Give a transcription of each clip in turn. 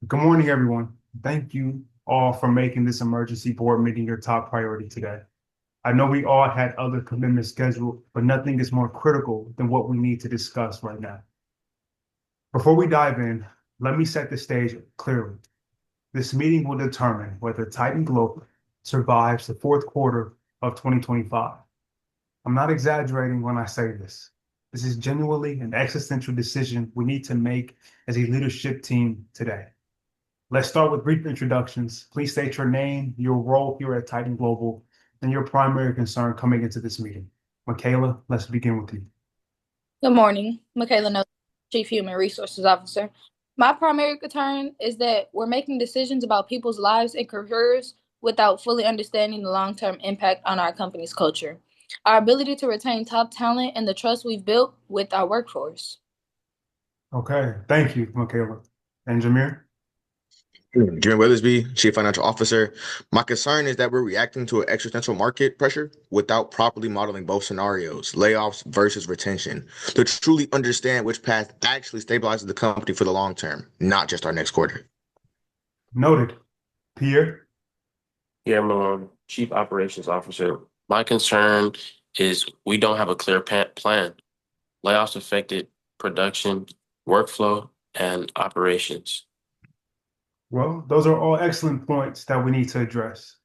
Good morning, everyone. Thank you all for making this emergency board meeting your top priority today. I know we all had other commitments scheduled, but nothing is more critical than what we need to discuss right now. Before we dive in, let me set the stage clearly. This meeting will determine whether Titan Global survives the fourth quarter of 2025. I'm not exaggerating when I say this. This is genuinely an existential decision we need to make as a leadership team today. Let's start with brief introductions. Please state your name, your role here at Titan Global, and your primary concern coming into this meeting. Michaela, let's begin with you. Good morning, Michaela Nelson, Chief Human Resources Officer. My primary concern is that we're making decisions about people's lives and careers without fully understanding the long-term impact on our company's culture, our ability to retain top talent, and the trust we've built with our workforce. Okay, thank you, Michaela. And Jameer? Jimmy Weathersby, Chief Financial Officer. My concern is that we're reacting to an existential market pressure without properly modeling both scenarios, layoffs versus retention, to truly understand which path actually stabilizes the company for the long term, not just our next quarter. Noted. Pierre? Pierre Malone, Chief Operations Officer. My concern is we don't have a clear plan. Layoffs affected production, workflow, and operations. Well, those are all excellent points that we need to address.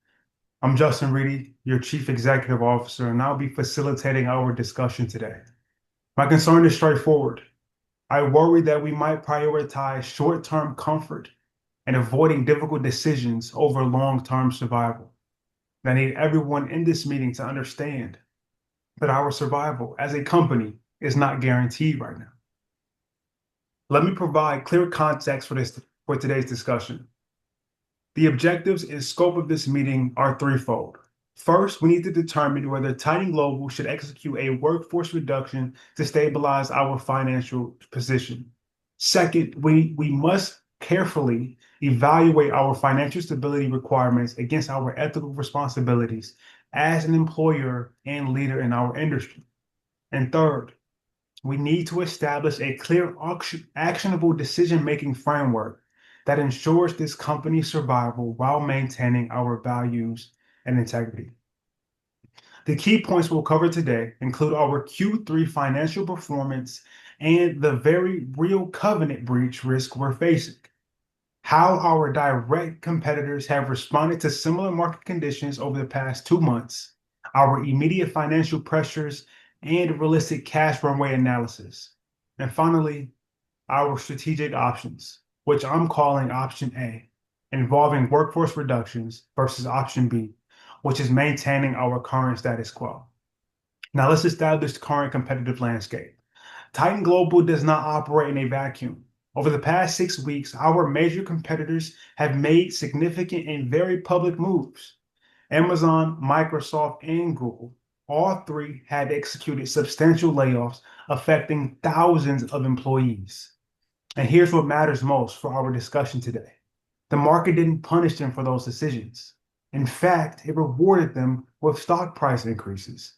I'm Justin Reedy, your Chief Executive Officer, and I'll be facilitating our discussion today. My concern is straightforward. I worry that we might prioritize short-term comfort and avoiding difficult decisions over long-term survival. I need everyone in this meeting to understand that our survival as a company is not guaranteed right now. Let me provide clear context for today's discussion. The objectives and scope of this meeting are threefold. First, we need to determine whether Titan Global should execute a workforce reduction to stabilize our financial position. Second, we must carefully evaluate our financial stability requirements against our ethical responsibilities as an employer and leader in our industry. And third, we need to establish a clear, actionable decision-making framework that ensures this company's survival while maintaining our values and integrity. The key points we'll cover today include our Q3 financial performance and the very real covenant breach risk we're facing, how our direct competitors have responded to similar market conditions over the past 2 months, our immediate financial pressures, and realistic cash runway analysis. And finally, our strategic options, which I'm calling option A, involving workforce reductions, versus option B, which is maintaining our current status quo. Now let's establish the current competitive landscape. Titan Global does not operate in a vacuum. Over the past 6 weeks, our major competitors have made significant and very public moves. Amazon, Microsoft, and Google, all three had executed substantial layoffs affecting thousands of employees. And here's what matters most for our discussion today. The market didn't punish them for those decisions. In fact, it rewarded them with stock price increases.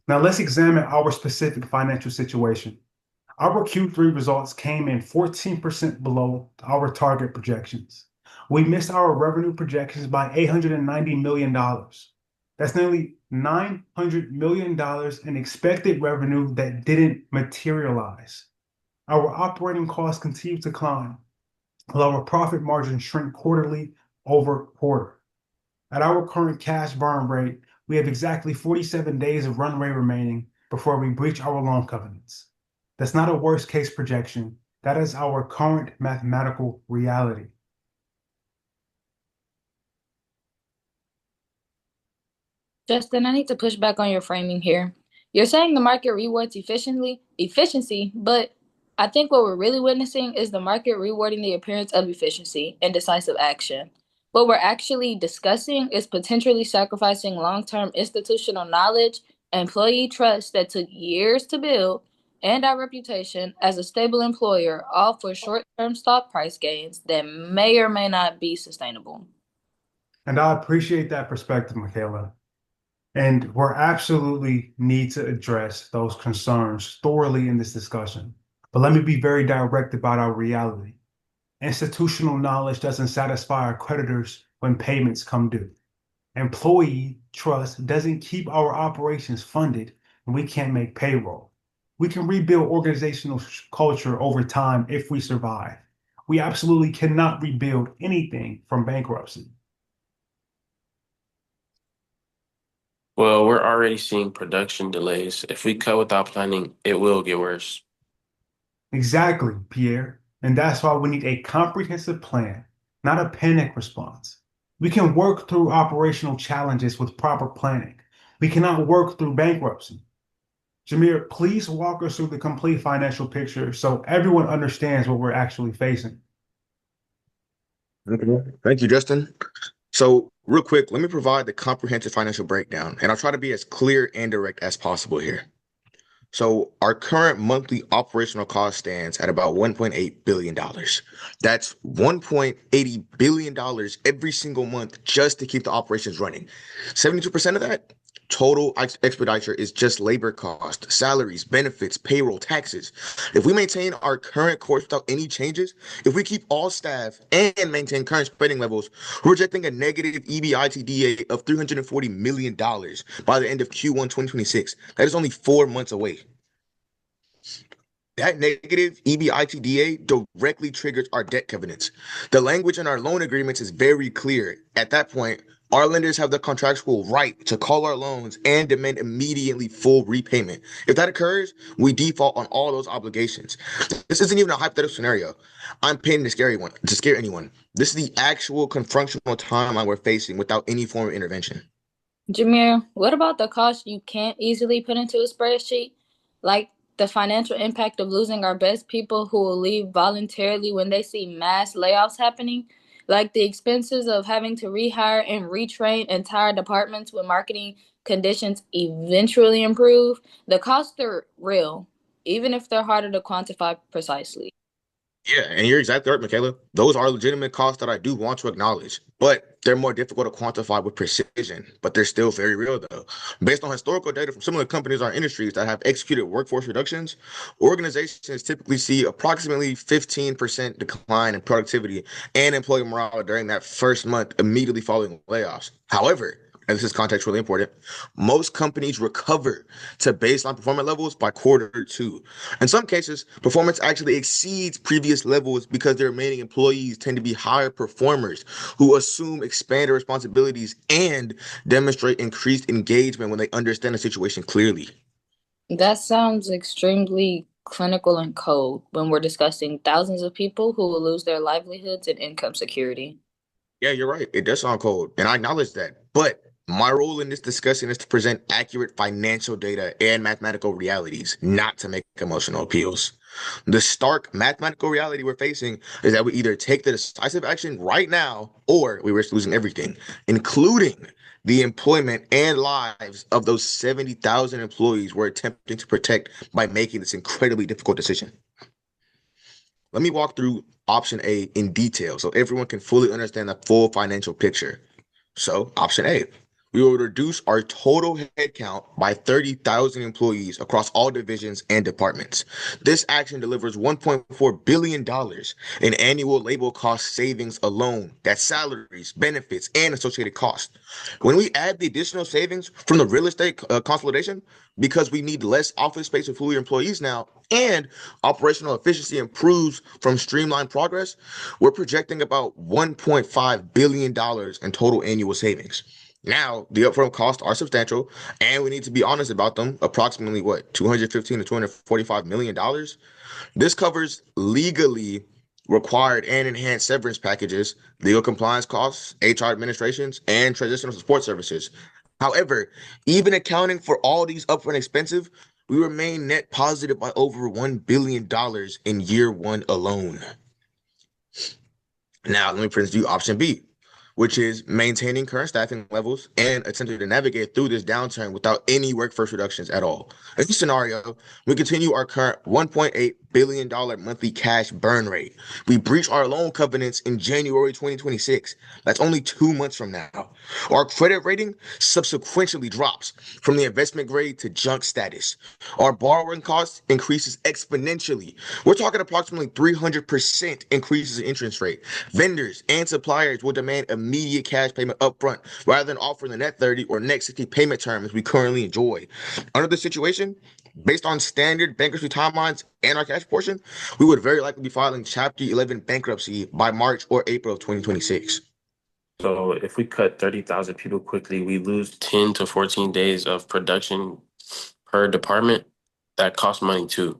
Now let's examine our specific financial situation. Our Q3 results came in 14% below our target projections. We missed our revenue projections by $890 million. That's nearly $900 million in expected revenue that didn't materialize. Our operating costs continue to climb, while our profit margin shrink quarterly over quarter. At our current cash burn rate, we have exactly 47 days of runway remaining before we breach our loan covenants. That's not a worst case projection. That is our current mathematical reality. Justin, I need to push back on your framing here. You're saying the market rewards efficiency, but I think what we're really witnessing is the market rewarding the appearance of efficiency and decisive action. What we're actually discussing is potentially sacrificing long-term institutional knowledge, employee trust that took years to build, and our reputation as a stable employer, all for short-term stock price gains that may or may not be sustainable. And I appreciate that perspective, Michaela. And we're absolutely need to address those concerns thoroughly in this discussion. But let me be very direct about our reality. Institutional knowledge doesn't satisfy our creditors when payments come due. Employee trust doesn't keep our operations funded and we can't make payroll. We can rebuild organizational culture over time if we survive. We absolutely cannot rebuild anything from bankruptcy. Well, we're already seeing production delays. If we cut without planning, it will get worse. Exactly, Pierre. And that's why we need a comprehensive plan, not a panic response. We can work through operational challenges with proper planning. We cannot work through bankruptcy. Jameer, please walk us through the complete financial picture so everyone understands what we're actually facing. Okay. Thank you, Justin. So, real quick, let me provide the comprehensive financial breakdown, and I'll try to be as clear and direct as possible here. So, our current monthly operational cost stands at about $1.8 billion. That's $1.80 billion every single month just to keep the operations running. 72% of that total expenditure is just labor cost, salaries, benefits, payroll, taxes. If we maintain our current course without any changes, if we keep all staff and maintain current spending levels, we're projecting a negative EBITDA of $340 million by the end of Q1 2026. That is only 4 months away. That negative EBITDA directly triggers our debt covenants. The language in our loan agreements is very clear. At that point, our lenders have the contractual right to call our loans and demand immediately full repayment. If that occurs, we default on all those obligations. This isn't even a hypothetical scenario. I'm painting to scare anyone. This is the actual confrontational timeline we're facing without any form of intervention. Jameer, what about the cost you can't easily put into a spreadsheet? Like the financial impact of losing our best people who will leave voluntarily when they see mass layoffs happening? Like the expenses of having to rehire and retrain entire departments when marketing conditions eventually improve? The costs are real, even if they're harder to quantify precisely. Yeah, and you're exactly right, Michaela. Those are legitimate costs that I do want to acknowledge, but they're more difficult to quantify with precision, but they're still very real though. Based on historical data from similar companies or industries that have executed workforce reductions, organizations typically see approximately 15% decline in productivity and employee morale during that first month immediately following layoffs. However, and this is context really important, most companies recover to baseline performance levels by quarter 2. In some cases, performance actually exceeds previous levels because their remaining employees tend to be higher performers who assume expanded responsibilities and demonstrate increased engagement when they understand the situation clearly. That sounds extremely clinical and cold when we're discussing thousands of people who will lose their livelihoods and income security. Yeah, you're right. It does sound cold, and I acknowledge that. But my role in this discussion is to present accurate financial data and mathematical realities, not to make emotional appeals. The stark mathematical reality we're facing is that we either take the decisive action right now or we risk losing everything, including the employment and lives of those 70,000 employees we're attempting to protect by making this incredibly difficult decision. Let me walk through option A in detail so everyone can fully understand the full financial picture. So, option A, we will reduce our total headcount by 30,000 employees across all divisions and departments. This action delivers $1.4 billion in annual labor cost savings alone. That's salaries, benefits, and associated costs. When we add the additional savings from the real estate consolidation, because we need less office space with fewer employees now, and operational efficiency improves from streamlined progress, we're projecting about $1.5 billion in total annual savings. Now, the upfront costs are substantial, and we need to be honest about them. Approximately what, 215 to 245 million dollars? This covers legally required and enhanced severance packages, legal compliance costs, HR administrations, and transitional support services. However, even accounting for all these upfront expenses, we remain net positive by over $1 billion in year 1 alone. Now, let me present you option B. which is maintaining current staffing levels and attempting to navigate through this downturn without any workforce reductions at all. In this scenario, we continue our current $1.8 billion monthly cash burn rate. We breach our loan covenants in January 2026. That's only 2 months from now. Our credit rating subsequently drops from the investment grade to junk status. Our borrowing cost increases exponentially. We're talking approximately 300% increases in interest rate. Vendors and suppliers will demand immediate cash payment upfront rather than offering the net 30 or next 60 payment terms we currently enjoy. Under this situation, based on standard bankruptcy timelines and our cash portion, we would very likely be filing Chapter 11 bankruptcy by March or April of 2026. So if we cut 30,000 people quickly, we lose 10 to 14 days of production per department. That costs money too.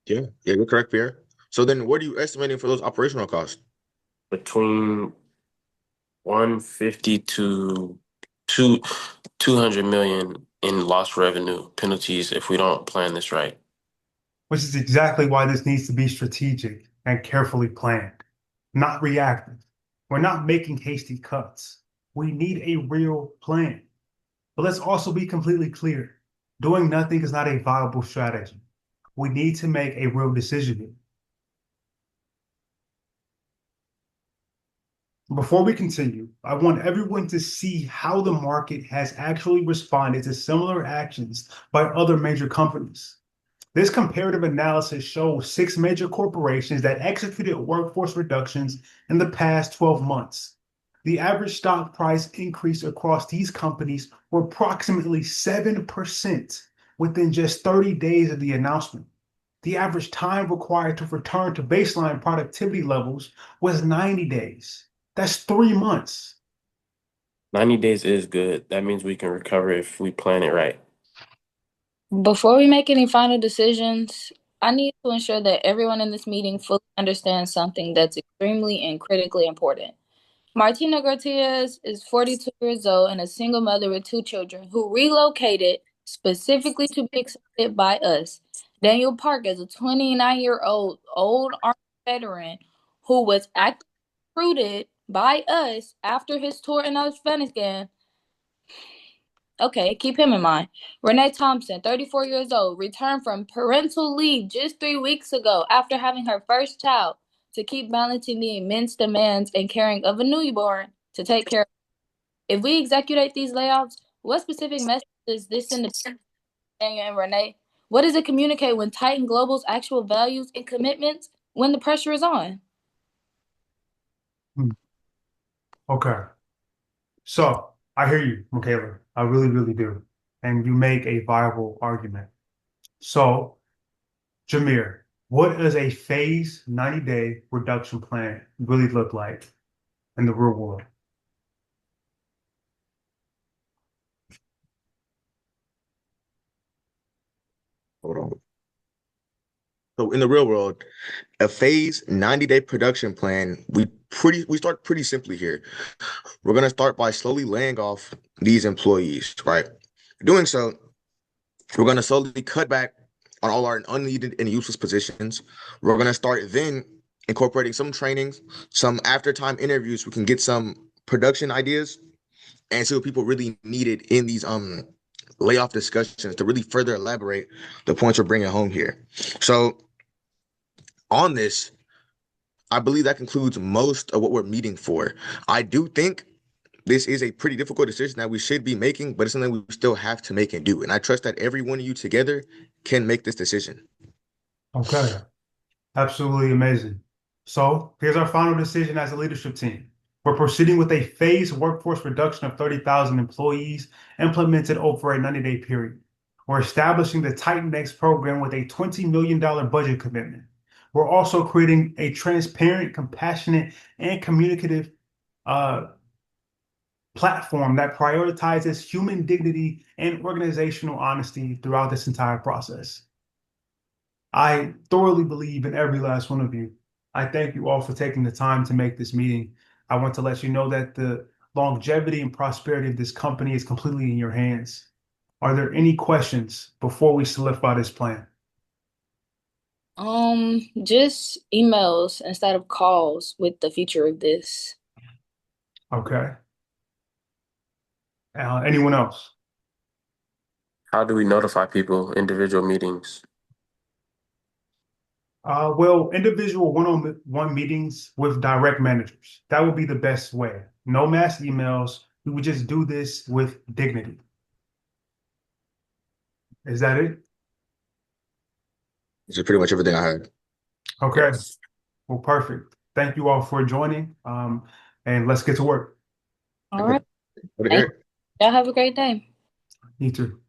Yeah, you're correct, Pierre. So then what are you estimating for those operational costs? Between 150 to 200 million in lost revenue penalties if we don't plan this right. Which is exactly why this needs to be strategic and carefully planned, not reactive. We're not making hasty cuts. We need a real plan. But let's also be completely clear. Doing nothing is not a viable strategy. We need to make a real decision here. Before we continue, I want everyone to see how the market has actually responded to similar actions by other major companies. This comparative analysis shows 6 major corporations that executed workforce reductions in the past 12 months. The average stock price increase across these companies were approximately 7% within just 30 days of the announcement. The average time required to return to baseline productivity levels was 90 days. That's 3 months. 90 days is good. That means we can recover if we plan it right. Before we make any final decisions, I need to ensure that everyone in this meeting fully understands something that's extremely and critically important. Martina Gutierrez is 42 years old and a single mother with 2 children who relocated specifically to be accepted by us. Daniel Park is a 29-year-old old Army veteran who was actively recruited by us after his tour in Afghanistan. Okay, keep him in mind. Renee Thompson, 34 years old, returned from parental leave just 3 weeks ago after having her first child to keep balancing the immense demands and caring of a newborn to take care of. If we execute these layoffs, what specific message does this send to Daniel and Renee? What does it communicate when Titan Global's actual values and commitments when the pressure is on? Okay. So I hear you, Michaela. I really, really do. And you make a viable argument. So, Jameer, what does a phased 90-day reduction plan really look like in the real world? Hold on. So in the real world, a phase 90-day production plan, we start pretty simply here. We're gonna start by slowly laying off these employees, right? Doing so, we're gonna slowly cut back on all our unneeded and useless positions. We're gonna start then incorporating some trainings, some after time interviews. We can get some production ideas and see what people really needed in these layoff discussions to really further elaborate the points we're bringing home here. So on this, I believe that concludes most of what we're meeting for. I do think this is a pretty difficult decision that we should be making, but it's something we still have to make and do. And I trust that every one of you together can make this decision. Okay. Absolutely amazing. So here's our final decision as a leadership team. We're proceeding with a phased workforce reduction of 30,000 employees implemented over a 90-day period. We're establishing the Titan X program with a $20 million budget commitment. We're also creating a transparent, compassionate, and communicative platform that prioritizes human dignity and organizational honesty throughout this entire process. I thoroughly believe in every last one of you. I thank you all for taking the time to make this meeting. I want to let you know that the longevity and prosperity of this company is completely in your hands. Are there any questions before we solidify this plan? Just emails instead of calls with the future of this. Okay. Anyone else? How do we notify people individual meetings? Well, individual one-on-one meetings with direct managers. That would be the best way. No mass emails. We would just do this with dignity. Is that it? This is pretty much everything I had. Okay. Yes. Well, perfect. Thank you all for joining. And let's get to work. All right. What Thank Eric? Y'all have a great day. You too.